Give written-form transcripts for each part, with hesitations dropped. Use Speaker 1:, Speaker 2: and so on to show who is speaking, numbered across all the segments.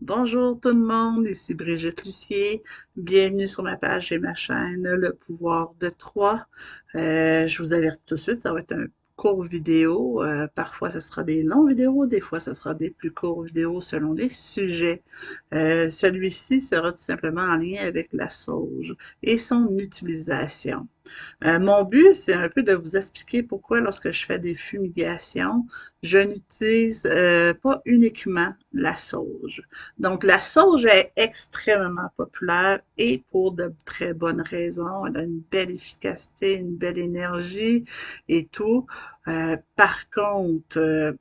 Speaker 1: Bonjour tout le monde, ici Brigitte Lucier. Bienvenue sur ma page et ma chaîne Le pouvoir de 3. Je vous avertis tout de suite, ça va être un court vidéo. Parfois, ce sera des longues vidéos, des fois, ce sera des plus courtes vidéos selon les sujets. Celui-ci sera tout simplement en lien avec la sauge et son utilisation. Mon but, c'est un peu de vous expliquer pourquoi lorsque je fais des fumigations, je n'utilise pas uniquement la sauge. Donc, la sauge est extrêmement populaire et pour de très bonnes raisons. Elle a une belle efficacité, une belle énergie et tout. Par contre,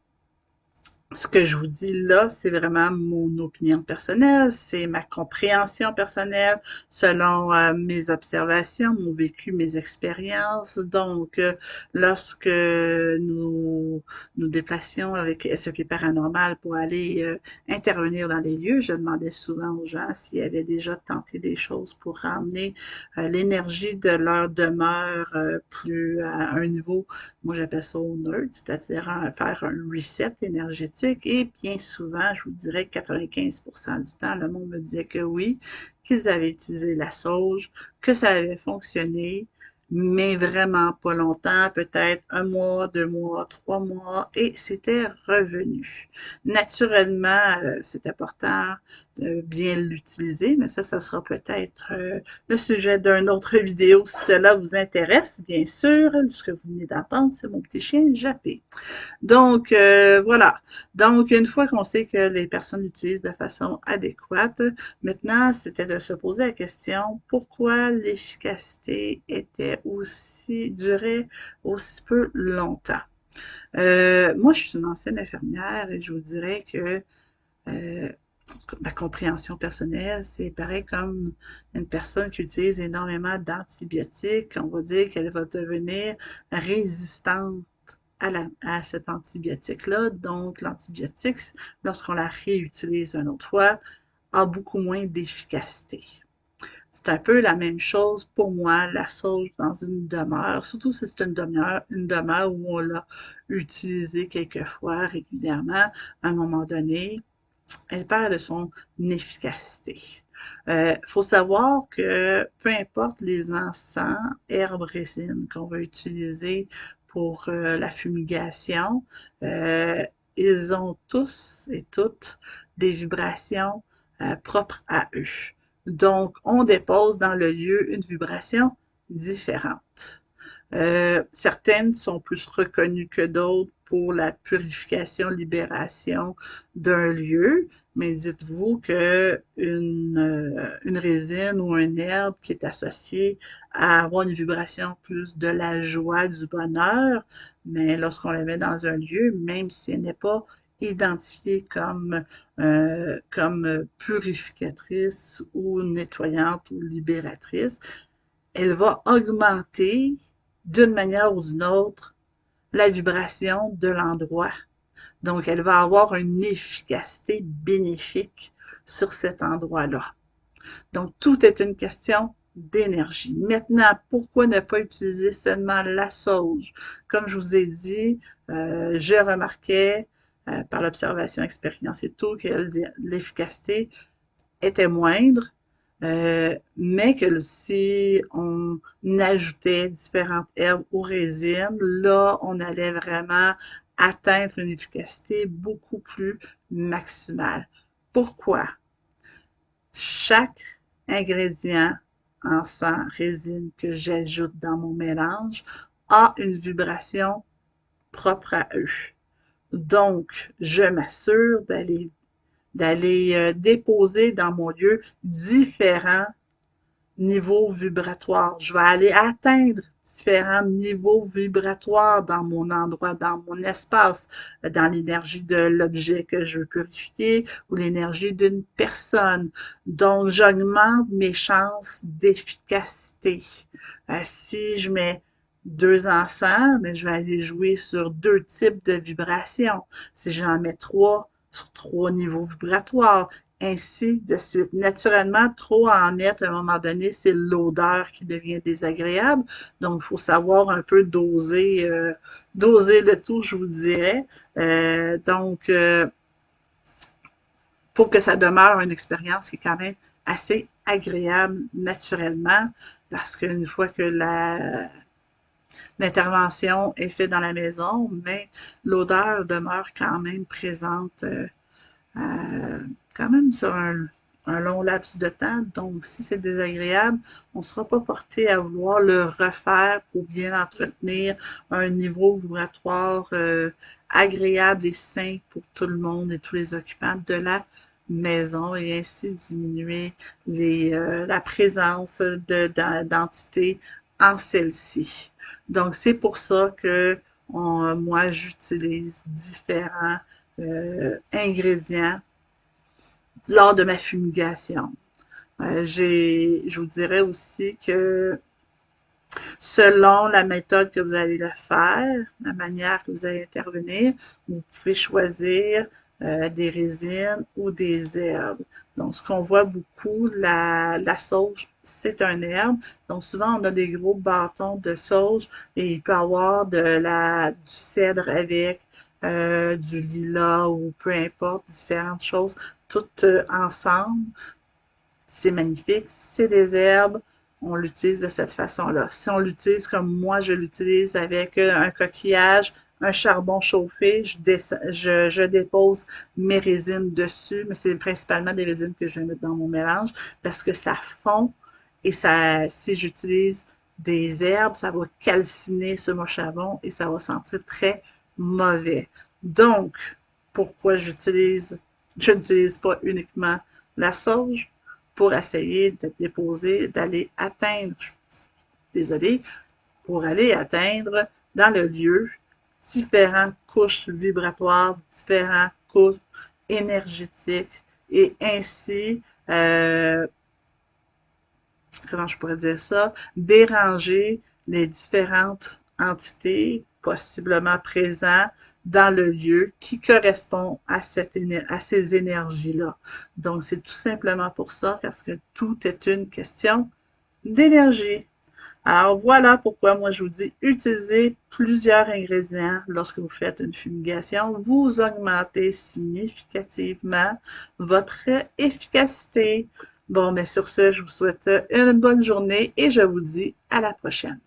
Speaker 1: ce que je vous dis là, c'est vraiment mon opinion personnelle, c'est ma compréhension personnelle selon mes observations, mon vécu, mes expériences. Donc, lorsque nous déplacions avec SEP Paranormal pour aller intervenir dans les lieux, je demandais souvent aux gens s'ils avaient déjà tenté des choses pour ramener l'énergie de leur demeure plus à un niveau, moi j'appelle ça au nerd, c'est-à-dire faire un reset énergétique. Et bien souvent, je vous dirais que 95% du temps, le monde me disait que oui, qu'ils avaient utilisé la sauge, que ça avait fonctionné, mais vraiment pas longtemps, peut-être un mois, 2 mois, 3 mois, et c'était revenu. Naturellement, c'est important de bien l'utiliser, mais ça sera peut-être le sujet d'une autre vidéo si cela vous intéresse, bien sûr. Ce que vous venez d'entendre, c'est mon petit chien Jappé. Donc, voilà. Donc, une fois qu'on sait que les personnes l'utilisent de façon adéquate, maintenant, c'était de se poser la question pourquoi l'efficacité durait aussi peu longtemps. Moi, je suis une ancienne infirmière et je vous dirais que euh, ma compréhension personnelle, c'est pareil comme une personne qui utilise énormément d'antibiotiques, on va dire qu'elle va devenir résistante à cet antibiotique-là. Donc, l'antibiotique, lorsqu'on la réutilise une autre fois, a beaucoup moins d'efficacité. C'est un peu la même chose pour moi, la sauge dans une demeure, surtout si c'est une demeure où on l'a utilisée quelquefois régulièrement. À un moment donné, elle perd de son efficacité. Faut savoir que peu importe les encens, herbes, résines qu'on va utiliser pour la fumigation, euh, ils ont tous et toutes des vibrations propres à eux. Donc, on dépose dans le lieu une vibration différente. Certaines sont plus reconnues que d'autres pour la purification, libération d'un lieu, mais dites-vous que une résine ou une herbe qui est associée à avoir une vibration plus de la joie, du bonheur, mais lorsqu'on la met dans un lieu, même si elle n'est pas identifiée comme purificatrice ou nettoyante ou libératrice, elle va augmenter d'une manière ou d'une autre la vibration de l'endroit. Donc, elle va avoir une efficacité bénéfique sur cet endroit-là. Donc, tout est une question d'énergie. Maintenant, pourquoi ne pas utiliser seulement la sauge? Comme je vous ai dit, je remarquais par l'observation, expérience et tout que l'efficacité était moindre, mais que si on ajoutait différentes herbes ou résines, là, on allait vraiment atteindre une efficacité beaucoup plus maximale. Pourquoi? Chaque ingrédient, encens, résine que j'ajoute dans mon mélange a une vibration propre à eux. Donc, je m'assure d'aller déposer dans mon lieu différents niveaux vibratoires. Je vais aller atteindre différents niveaux vibratoires dans mon endroit, dans mon espace, dans l'énergie de l'objet que je veux purifier ou l'énergie d'une personne. Donc, j'augmente mes chances d'efficacité. Si je mets 2 encens, mais je vais aller jouer sur 2 types de vibrations. Si j'en mets 3, sur 3 niveaux vibratoires, ainsi de suite. Naturellement, trop en mettre à un moment donné, c'est l'odeur qui devient désagréable. Donc, il faut savoir un peu doser le tout, je vous dirais. Donc, pour que ça demeure une expérience qui est quand même assez agréable naturellement, parce qu'une fois que l'intervention est faite dans la maison, mais l'odeur demeure quand même présente quand même sur un long laps de temps. Donc, si c'est désagréable, on ne sera pas porté à vouloir le refaire pour bien entretenir un niveau vibratoire agréable et sain pour tout le monde et tous les occupants de la maison et ainsi diminuer la présence d'entités en celle-ci. Donc, c'est pour ça que moi, j'utilise différents ingrédients lors de ma fumigation. Je vous dirais aussi que selon la méthode que vous allez le faire, la manière que vous allez intervenir, vous pouvez choisir des résines ou des herbes. Donc, ce qu'on voit beaucoup, la sauge, c'est un herbe. Donc, souvent, on a des gros bâtons de sauge et il peut y avoir du cèdre avec, du lilas ou peu importe, différentes choses, toutes ensemble. C'est magnifique. C'est des herbes. On l'utilise de cette façon-là. Si on l'utilise comme moi, je l'utilise avec un coquillage, un charbon chauffé, je dépose mes résines dessus, mais c'est principalement des résines que je vais mettre dans mon mélange parce que ça fond et si j'utilise des herbes, ça va calciner sur mon charbon et ça va sentir très mauvais. Donc, pourquoi je n'utilise pas uniquement la sauge, pour essayer de déposer, d'aller atteindre, désolé, pour aller atteindre dans le lieu différentes couches vibratoires, différentes couches énergétiques et ainsi, comment je pourrais dire ça, déranger les différentes entités possiblement présentes dans le lieu qui correspond à ces énergies-là. Donc, c'est tout simplement pour ça, parce que tout est une question d'énergie. Alors voilà pourquoi moi je vous dis utilisez plusieurs ingrédients lorsque vous faites une fumigation. Vous augmentez significativement votre efficacité. Bon, mais sur ce, je vous souhaite une bonne journée et je vous dis à la prochaine.